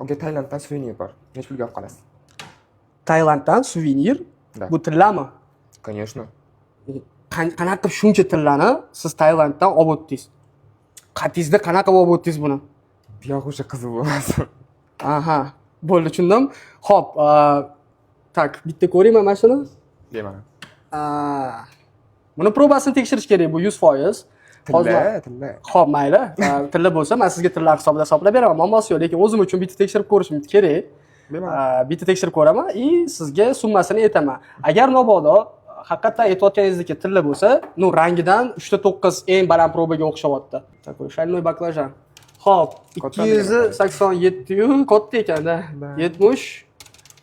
Unga Tailanddan suvenir bor. Nech pulga olib qolasiz? Tailanddan suvenir. Da. Bu tillami? Конечно. Qanaqa qilib shuncha tillani siz Tailanddan olib o'tdingiz? Qatingizda qanaqa olib o'tdingiz buni? Yo'q, o'sha qiziq bo'lmasin. Aha, bo'ldi, tushundim. Xo'p, tak, bitta ko'rayman mana shuni. Deyman. Buni probasini tekshirish kerak, bu 100%. Tilla. Xo'p, mayli. Tilla bo'lsa, men sizga tillar hisoblab beraman. Muammosi yo'q, lekin o'zim uchun bitta tekshirib ko'rishim kerak. Bitta tekshirib ko'raman va sizga summasini aytaman. Agar mabodo haqiqatan aytayotganingizdek tilla bo'lsa, rangidan 3.9 eng baland probaga o'xshayapti. Такой шальной baklajan. Xo'p, 287 yu katta ekanda. 70.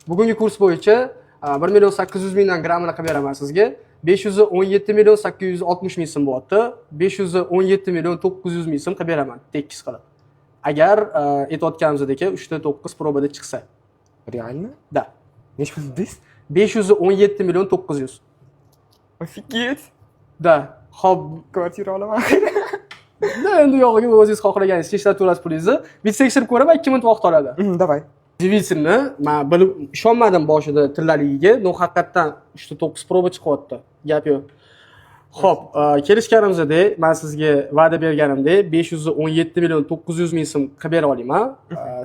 Bugungi kurs bo'yicha 1.800.000 grammini qilib beraman sizga. 517.860.000 so'm bo'lyapti. 517.900.000 so'm qilib beraman tekis qilib. Agar aytayotganimizdek 3.9 probada chiqsa. Realmi? Da. Nech pul dedingiz? 517.900.000. Офигеть. Da. Xo'p, Kvartira olaman. endi yo'g'iga o'zingiz xohlaganingiz ishlatib pulingizni. Bitta tekshirib ko'raman, 2 minut vaqt oladi. Davay. Divisionni men bilib ishonmadim boshida tillaligiga. Haqiqatdan 3.9 proba chiqyapti. Gap yo'q. Xo'p, kelishganimizda men sizga va'da berganimdek 517.900.000 so'm qilib bera olaman.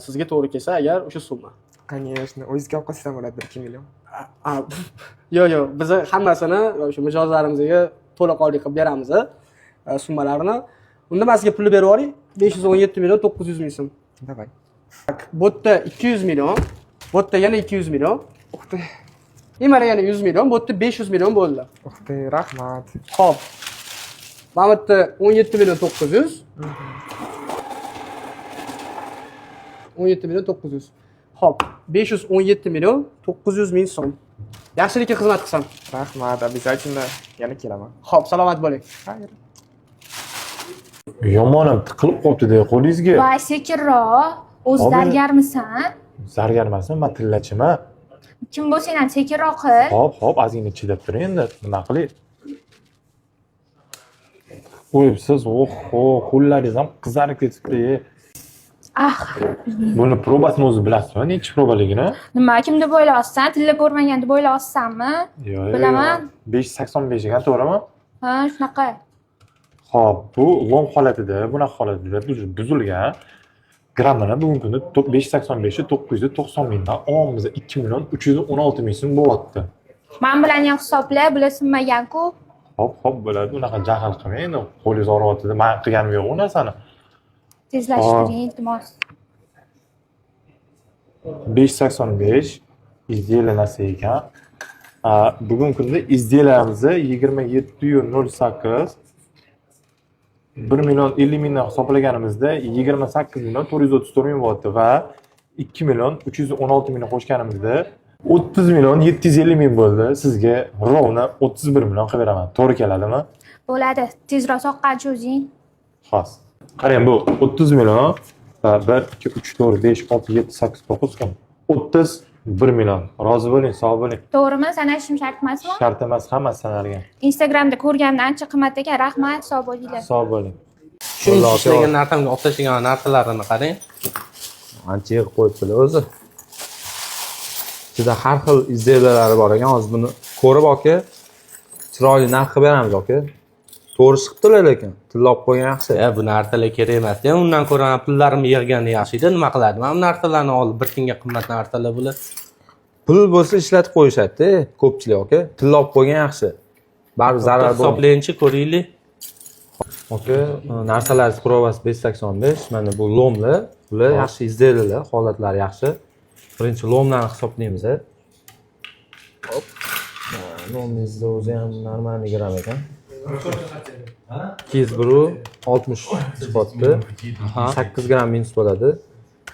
Sizga to'g'ri kelsa agar o'sha summa. Конечно. O'zingizga olib qolsangiz bo'ladi 2 million. Yo'q, biz hammasini o'sha mijozlarimizga to'laqonli qilib beramiz, summalarni. Unda men sizga pulni berib yuboring, 517.900.000 so'm. Davay. Bu yerda 200 million, bu yerda yana 200 million. O'xti. Mana yana 100 million, bu yerda 500 million bo'ldi. O'xti, rahmat. Xo'p. Mana bu yerda 17.900. 17.900. Xo'p, 517.900.000 so'm. Yaxshilikka xizmat qilsam. Rahmat, обязательно yana kelaman. Xo'p, salomat bo'ling. Xayr. Yomonam tiqilib qolibdi-da qo'lingizga. Voy, sekinroq. O'zi zargarmisan? Zargarmasin, men tillachiman. Kim bo'lsang ham sekinroq qil. Hop, ozgina chidab turing endi. Nima qilay? Voy, siz qo'llaringiz ham qizarib ketibdi. Buni probasini o'zi bilasizmi? Nechi probaligini? Nima, kimni bo'ylayapsan? Tilla ko'rmaganda bo'ylayapsanmi? Yo'q. Bilaman. 585 ekan, to'g'rimi? Ha, shunaqa. Xo'p, bu lom holatida, bunaqa holatida buzilgan. Grammini bugungi kunda 585 ni 990 mingdan olamizda 2.316 ming so'm bo'lyapti. Men bilan ham hisobla, bular sinmagan-ku. Hop, bo'ladi. Unaqa jahl qilmang endi. Qo'lingiz og'riyotdi. Men qilganim yo'q u narsani. Tezlashtiring, iltimos. 585 izdiyelar narsa ekan. Bugungi kunda izdiyelarimizni 27.08 1.50 mingdan hisoblaganimizda 28.434 ming bo'lyapti va 2.316 mingni qo'shganimizda 30.750 ming bo'ldi. Sizga rovna 31 million qilib beraman. To'g'ri keladimi? Bo'ladi. Tezroq soqqancha o'zing. Xo'p. Qarang, bu 30 million va 1 2 3 4 5 6 7 8 9 10 31 million. Rozi bo'ling, sog' bo'ling. To'g'rimi? Sanashim shart emasmi? Shart emas, hammasi sanalgan. Instagramda ko'rganimda ancha qimmat ekan. Rahmat, sog' bo'linglar. Sog' bo'ling. Shuncha ishlagan narsamga olib tashlagan narsalarini qarang. Ancha yig'ib qo'yibdilar o'zi. Juda har xil izделиялari bor ekan. Hozir buni ko'rib aka, chiroyli narx qilib beramiz aka. To'g'ri chiqibdilar lekin, tilla olib qo'ygan yaxshi. Bu narsalar kerak emas. Undan ko'ra pullarimni yig'ganda yaxshi edi. Nima qiladi? Mana bu narsalarni olib bir kunga qimmat narsalar bular. Pul bo'lsa ishlatib qo'yishadi-da, ko'pchilik aka. Tilla olib qo'ygan yaxshi. Baribir zarar bo'lmaydi. Hisoblayinchi, ko'ringlar. Aka, narsalaringiz provasi 585. Mana bu lomlar, bular yaxshi izделиялар, holatlari yaxshi. Birinchi lomlarni hisoblaymiz. Hop. Lomingizni o'zi ham normalniy gram ekan. 260 chiqyapti. 8 gram minus bo'ladi.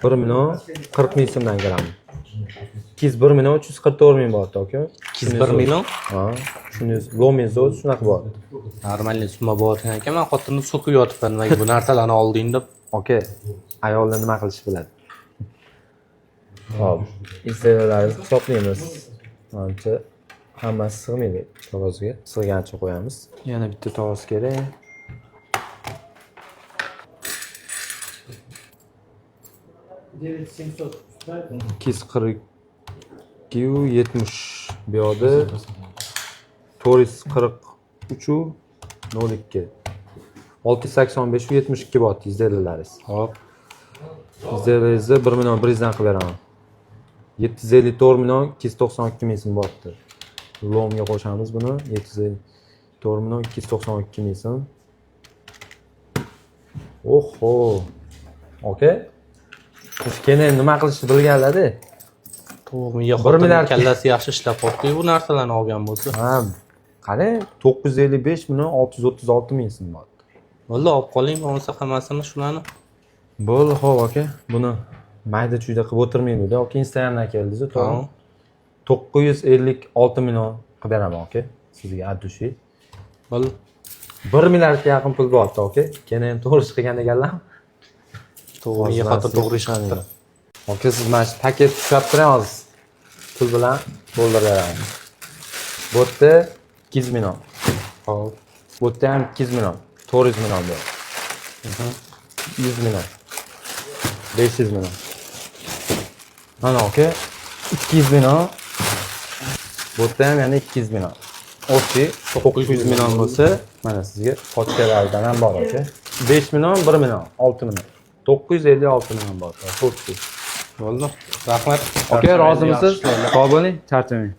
1 million 40 ming so'mdan gram. 201 million 344 ming bo'lyapti aka. 201 million? Ha, shunday lomingiz o'zi shunaqa bo'ladi. Normalniy summa bo'layotgan ekan, men xotinimni so'kib yotibman, nimaga bu narsalarni olding deb. Aka, ayollar nima qilish biladi. Hop, izделияларni hisoblaymiz. Manimcha hammasi sig'maydi qog'ozga. Sig'gancha qo'yamiz. Yana bitta tovoz kerak. 242 bu yoqda 443 02 685 72 bot izledilaringiz. Hop. İzledilaringizni 1 million 100 dan qilib beraman. 754 million 292 ming so'm botdi. Lomga qo'shamiz buni 754 million 292 ming so'm. Oho. Okay. Keyin nima qilishni bilganlar-da. To'g'riga 1 milliard kallasi yaxshi ishlab qoldi bu narsalarni olgan bo'lsa. Ha, qarang 955 million 636 ming so'm bor. Bo'ldi, olib qoling bo'lmasa hammasini shularni. Bo'ldi, xo'p aka. Buni mayda chuyda qilib o'tirmaydi-da. Aka Instagramdan keldi-ku, to'g'rimi? 956 million qilib beraman aka. Sizga addushi. Bo'ldi. 1 milliardga yaqin pul bor aka. Keyin ham to'g'ri ish qilgan ekanlar. To'g'riga xotin to'g'ri ish qildi. Aka siz mana shu paket tushab turing hozir. Pul bilan to'ldirib bu yerda 200 million. Hop. Bu yerda ham 200 million. 400 million bor. 100 million. 500 million. Mana aka 200 million. Bu yerda ham yana 200 million. O'chi 900 million bo'lsa, mana sizga pochkalardan ham bor aka. 5 million, 1 million, 6 million. 956 million bor. 400. Bo'ldi. Rahmat. Aka, rozimisiz? Sog' bo'ling, charchamang.